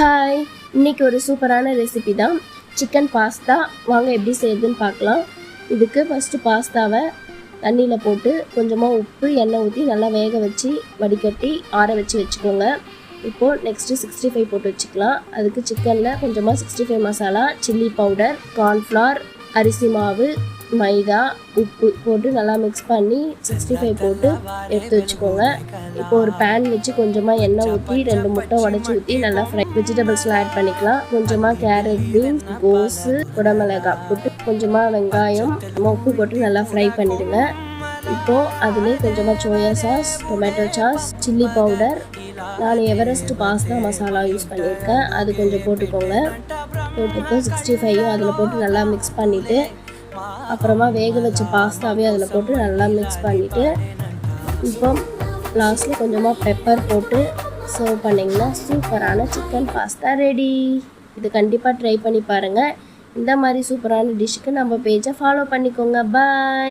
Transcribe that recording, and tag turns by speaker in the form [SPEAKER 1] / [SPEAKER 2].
[SPEAKER 1] Hi, இன்றைக்கி ஒரு சூப்பரான ரெசிபி தான் சிக்கன் பாஸ்தா. வாங்க எப்படி செய்யுதுன்னு பார்க்கலாம். இதுக்கு ஃபஸ்ட்டு பாஸ்தாவை தண்ணியில் போட்டு கொஞ்சமாக உப்பு எண்ணெய் ஊற்றி நல்லா வேக வச்சு வடிகட்டி ஆற வச்சு வச்சுக்கோங்க. இப்போது நெக்ஸ்ட்டு 65 போட்டு வச்சுக்கலாம். அதுக்கு சிக்கனில் கொஞ்சமாக 65 மசாலா, சில்லி பவுடர், கார்ன்ஃப்ளவர், அரிசி மாவு, மைதா, உப்பு போட்டு நல்லா மிக்ஸ் பண்ணி 65 போட்டு எடுத்து வச்சுக்கோங்க. இப்போ ஒரு பேன் வச்சு கொஞ்சமாக எண்ணெய் ஊற்றி 2 முட்டை உடச்சி ஊற்றி நல்லா ஃப்ரை வெஜிடபிள்ஸ்லாம் ஆட் பண்ணிக்கலாம். கொஞ்சமாக கேரட், பீன்ஸ், கோஸு, குடமிளகாய் போட்டு கொஞ்சமாக வெங்காயம், உப்பு போட்டு நல்லா ஃப்ரை பண்ணிடுங்க. இப்போது அதிலே கொஞ்சமாக soya sauce, tomato sauce, chilli powder, நான் எவரெஸ்ட் பாஸ்தா மசாலா யூஸ் பண்ணியிருக்கேன், அது கொஞ்சம் போட்டுக்கோங்க. போட்டுட்டு 65 அதில் போட்டு நல்லா மிக்ஸ் பண்ணிவிட்டு அப்புறமா வேக வச்ச பாஸ்தாவே அதில் போட்டு நல்லா மிக்ஸ் பண்ணிவிட்டு இப்போ லாஸ்ட்டில் கொஞ்சமாக பெப்பர் போட்டு சர்வ் பண்ணிங்கன்னா சூப்பரான சிக்கன் பாஸ்தா ரெடி. இது கண்டிப்பாக ட்ரை பண்ணி பாருங்கள். இந்த மாதிரி சூப்பரான டிஷ்ஷுக்கு நம்ம பேஜை ஃபாலோ பண்ணிக்கோங்க. பாய்.